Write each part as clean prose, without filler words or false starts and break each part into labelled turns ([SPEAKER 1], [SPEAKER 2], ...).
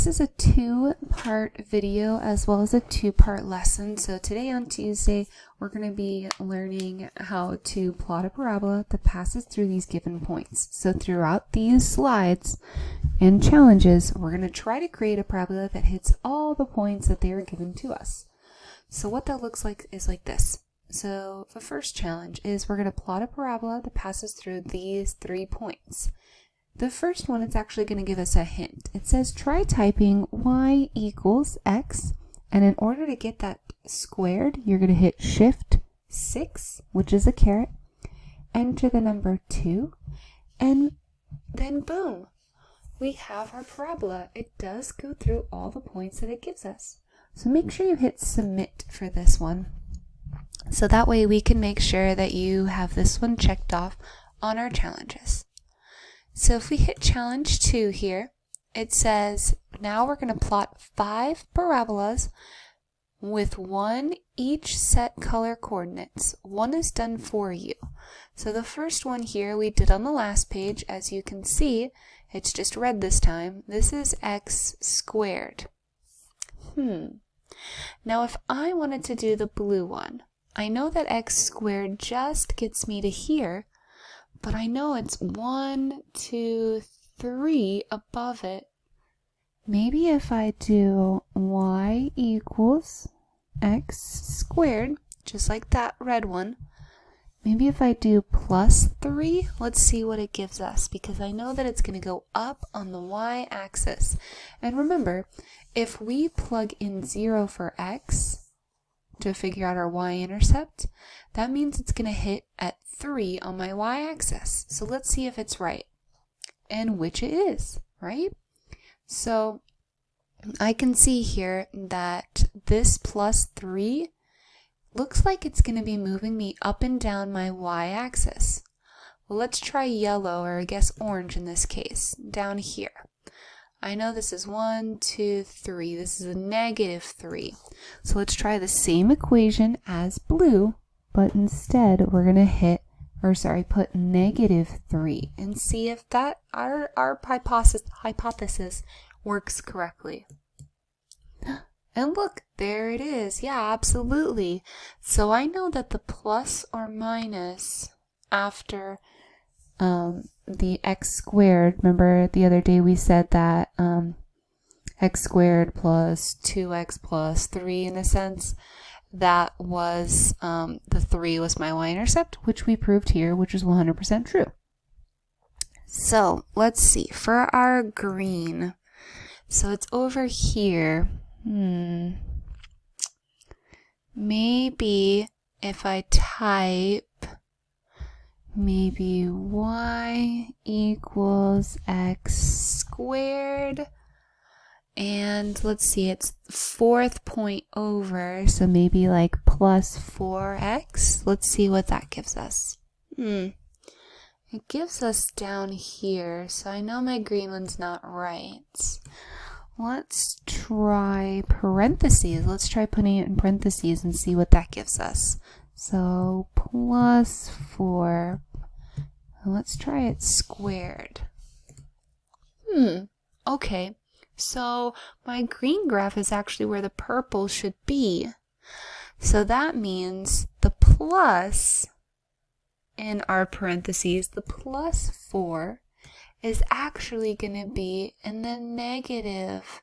[SPEAKER 1] this is a two-part video as well as a two-part lesson. So today on Tuesday, we're going to be learning how to plot a parabola that passes through these given points. So throughout these slides and challenges, we're going to try to create a parabola that hits all the points that they are given to us. So what that looks like is like this. So the first challenge is we're going to plot a parabola that passes through these 3 points. The first one is actually going to give us a hint. It says try typing y equals x, and in order to get that squared, you're going to hit Shift 6, which is a caret, enter the number 2, and then boom, we have our parabola. It does go through all the points that it gives us. So make sure you hit submit for this one. So that way we can make sure that you have this one checked off on our challenges. So if we hit challenge 2 here, it says now we're going to plot 5 parabolas with one each set color coordinates. One is done for you. So the first one here we did on the last page. As you can see, it's just red this time. This is x squared. Now if I wanted to do the blue one, I know that x squared just gets me to here, but I know it's 1, 2, 3 above it. Maybe if I do y equals x squared, just like that red one, maybe if I do plus 3, let's see what it gives us, because I know that it's going to go up on the y-axis. And remember, if we plug in 0 for x to figure out our y-intercept, that means it's going to hit at 3 on my y-axis. So let's see if it's right, and which it is, right? So I can see here that this plus 3 looks like it's going to be moving me up and down my y-axis. Well, let's try yellow, or I guess orange in this case, down here. I know this is 1, 2, 3. This is a -3. So let's try the same equation as blue, but instead we're going to put -3 and see if that our hypothesis works correctly. And look, there it is. Yeah, absolutely. So I know that the plus or minus after the x squared, remember the other day we said that x squared plus 2x plus 3 in a sense, that was the 3 was my y-intercept, which we proved here, which is 100% true. So let's see, for our green, so it's over here. Maybe if I type maybe y equals x squared, and let's see, it's the 4th point over, so maybe like plus 4x. Let's see what that gives us. It gives us down here, so I know my green one's not right. Let's try parentheses. Let's try putting it in parentheses and see what that gives us. So plus 4. Let's try it squared. Okay. So my green graph is actually where the purple should be. So that means the plus in our parentheses, the plus 4, is actually going to be in the negative.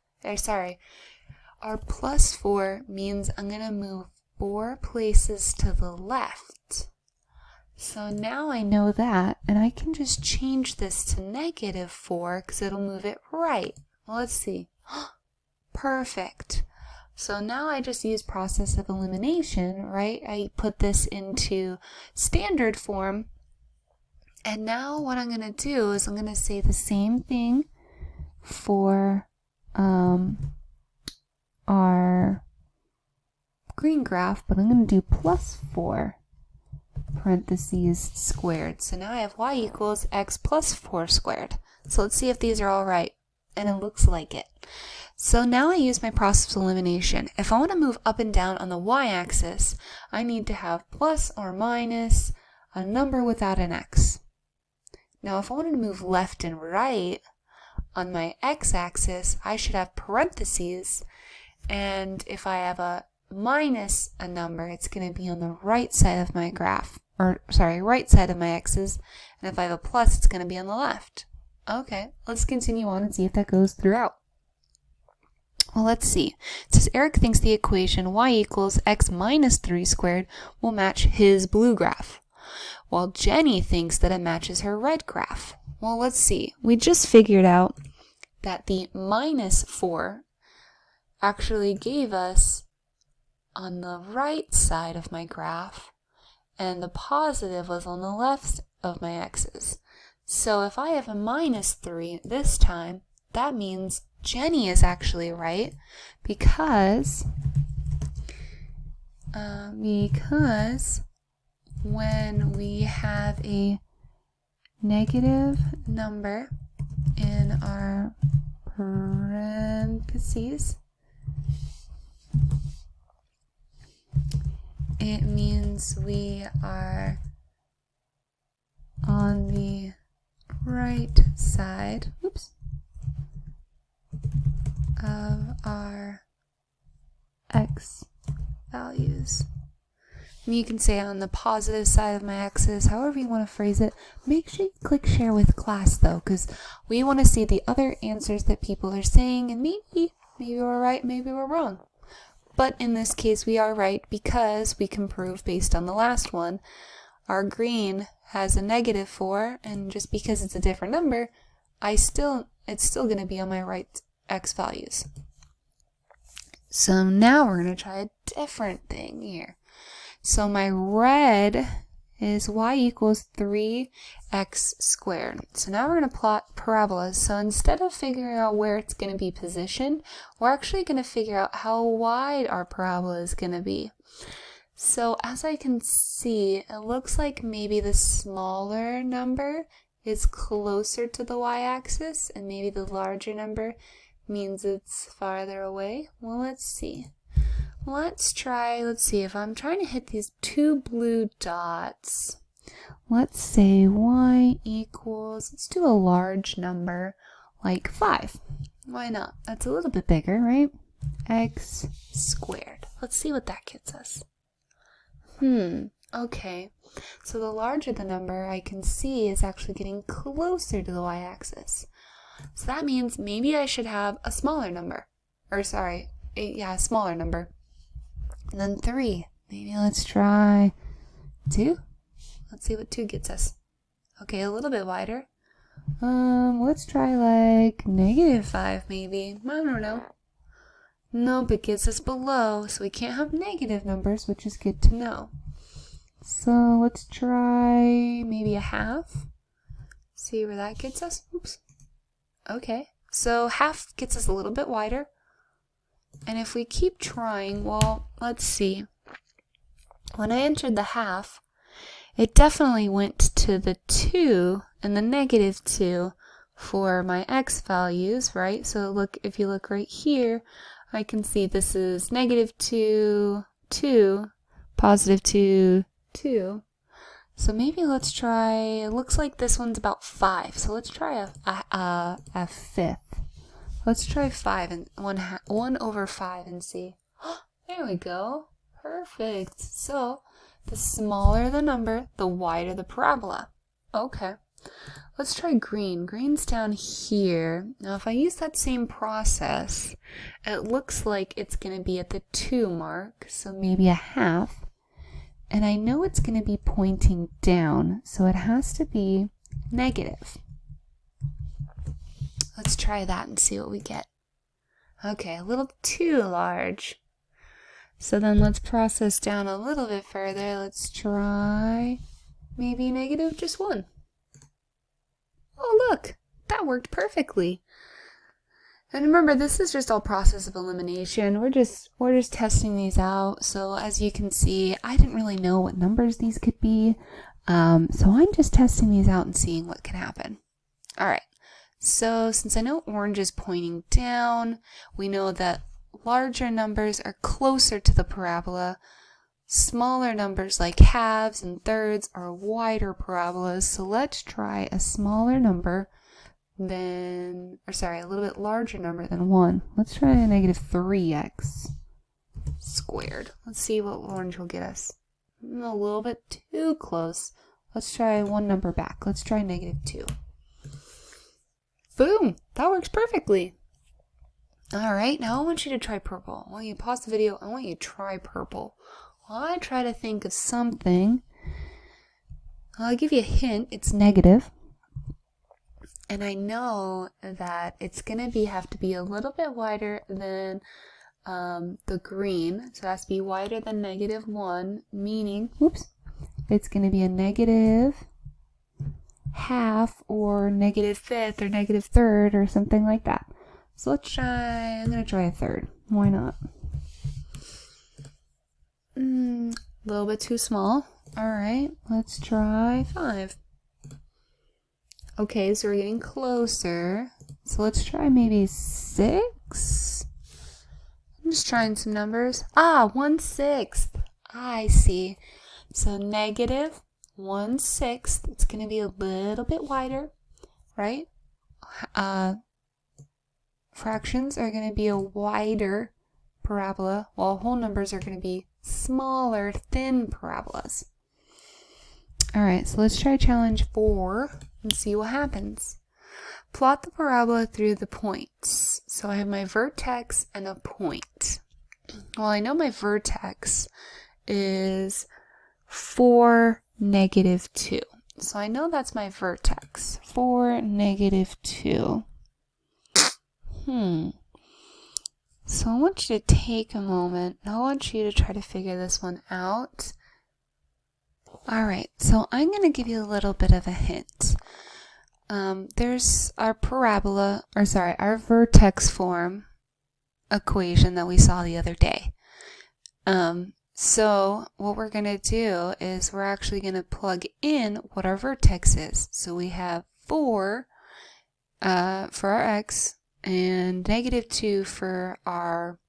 [SPEAKER 1] Our plus 4 means I'm going to move 4 places to the left. So now I know that, and I can just change this to -4 because it'll move it right. Well, let's see. Perfect. So now I just use process of elimination, right? I put this into standard form. And now what I'm going to do is I'm going to say the same thing for our green graph, but I'm going to do plus 4 parentheses squared. So now I have y equals x plus 4 squared. So let's see if these are all right. And it looks like it. So now I use my process of elimination. If I want to move up and down on the y-axis, I need to have plus or minus a number without an x. Now if I wanted to move left and right, on my x-axis, I should have parentheses, and if I have a minus a number, it's going to be on the right side of my graph, or sorry, right side of my x's, and if I have a plus, it's going to be on the left. Okay, let's continue on and see if that goes throughout. Well, let's see. It says Eric thinks the equation y equals x minus 3 squared will match his blue graph, while Jenny thinks that it matches her red graph. Well, let's see. We just figured out that the minus 4 actually gave us on the right side of my graph, and the positive was on the left of my x's. So if I have a minus 3 this time, that means Jenny is actually right because when we have a negative number in our parentheses, it means we are on the right side, of our x values. And you can say on the positive side of my x's, however you want to phrase it. Make sure you click share with class though, because we want to see the other answers that people are saying, and maybe we're right, maybe we're wrong. But in this case, we are right because we can prove based on the last one. Our green has a negative 4, and just because it's a different number, it's still going to be on my right x values. So now we're going to try a different thing here. So my red is y equals 3x squared. So now we're going to plot parabolas. So instead of figuring out where it's going to be positioned, we're actually going to figure out how wide our parabola is going to be. So as I can see, it looks like maybe the smaller number is closer to the y-axis, and maybe the larger number means it's farther away. Well, let's see. Let's see, if I'm trying to hit these two blue dots, let's say y equals, let's do a large number, like 5. Why not? That's a little bit bigger, right? X squared. Let's see what that gets us. Okay. So the larger the number, I can see is actually getting closer to the y-axis. So that means maybe I should have a smaller number. Or sorry, a smaller number. And then 3. Maybe let's try 2. Let's see what 2 gets us. Okay, a little bit wider. Let's try like -5 maybe. I don't know. Nope, it gets us below, so we can't have negative numbers, which is good to know. So let's try maybe a half. See where that gets us. Oops. Okay, so half gets us a little bit wider. And if we keep trying, well, let's see. When I entered the half, it definitely went to the 2 and the -2 for my x values, right? So look, if you look right here, I can see this is -2, 2, +2, 2. So maybe let's try, it looks like this one's about 5. So let's try a fifth. Let's try 5 and 1 over 5 and see. There we go. Perfect. So the smaller the number, the wider the parabola. Okay. Let's try green. Green's down here. Now if I use that same process, it looks like it's going to be at the 2 mark, so maybe a half. And I know it's going to be pointing down, so it has to be negative. Let's try that and see what we get. Okay, a little too large. So then let's process down a little bit further. Let's try maybe -1. Oh, look, that worked perfectly. And remember, this is just all process of elimination. We're just testing these out. So as you can see, I didn't really know what numbers these could be. So I'm just testing these out and seeing what can happen. All right. So since I know orange is pointing down, we know that larger numbers are closer to the parabola. Smaller numbers like halves and thirds are wider parabolas. So let's try a smaller number, than, or sorry, a little bit larger number than 1. Let's try a negative 3x squared. Let's see what orange will get us. A little bit too close. Let's try one number back. Let's try negative 2. Boom! That works perfectly. Alright, now I want you to try purple. I want you to pause the video. I want you to try purple. While I try to think of something, I'll give you a hint. It's negative. And I know that it's going to have to be a little bit wider than the green. So it has to be wider than negative 1, meaning, oops, it's going to be a negative half or negative fifth or negative third or something like that. So let's try, I'm going to try a third. Why not? A little bit too small. Alright, let's try 5. Okay, so we're getting closer. So let's try maybe 6. I'm just trying some numbers. 1/6. I see. So negative 1/6. It's going to be a little bit wider, right? Fractions are going to be a wider parabola, while whole numbers are going to be smaller, thin parabolas. Alright, so let's try challenge 4 and see what happens. Plot the parabola through the points. So I have my vertex and a point. Well, I know my vertex is 4, negative 2. So I know that's my vertex. 4, negative 2. So I want you to take a moment. I want you to try to figure this one out. Alright, so I'm going to give you a little bit of a hint. There's our parabola, or sorry, our vertex form equation that we saw the other day. So what we're going to do is we're actually going to plug in what our vertex is. So we have 4 for our x and negative 2 for our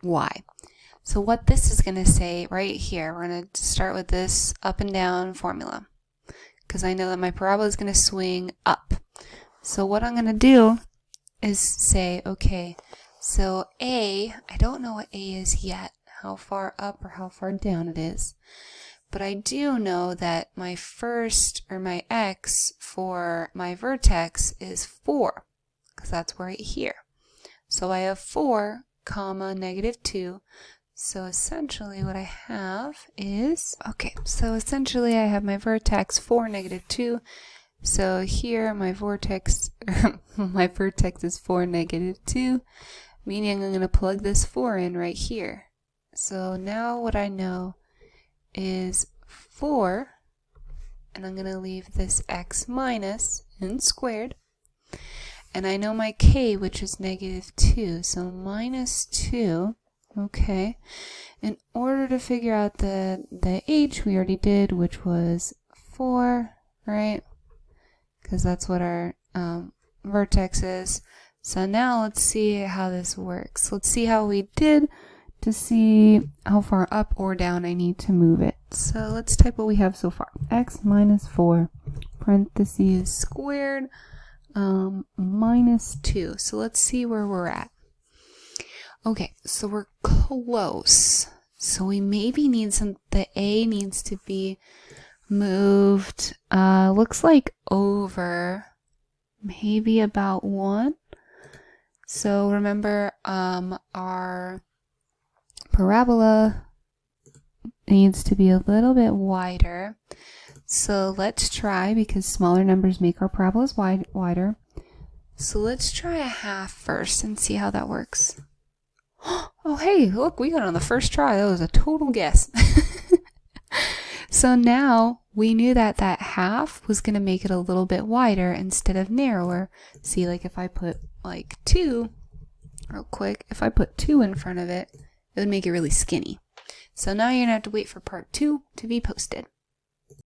[SPEAKER 1] y. So what this is going to say right here, we're going to start with this up and down formula, because I know that my parabola is going to swing up. So what I'm going to do is say, okay, so A, I don't know what A is yet, how far up or how far down it is, but I do know that my first, or my x for my vertex is 4, because that's right here. So I have 4, comma, negative 2. So essentially what I have is, okay, so essentially I have my vertex 4, negative 2. So here my vertex is 4, negative 2, meaning I'm going to plug this 4 in right here. So now what I know is 4, and I'm going to leave this x minus and squared. And I know my k, which is negative 2, so minus 2. Okay, in order to figure out the h, we already did, which was 4, right? Because that's what our vertex is. So now let's see how this works. Let's see how we did to see how far up or down I need to move it. So let's type what we have so far. X minus 4, parentheses squared, minus 2. So let's see where we're at. Okay, so we're close. So we maybe need the A needs to be moved, looks like over maybe about 1. So remember, our parabola needs to be a little bit wider. So let's try, because smaller numbers make our parabolas wider. So let's try a half first and see how that works. Oh, hey, look, we got it on the first try. That was a total guess. So now we knew that that half was going to make it a little bit wider instead of narrower. See, like if I put like 2, real quick, if I put 2 in front of it, it would make it really skinny. So now you're going to have to wait for part 2 to be posted.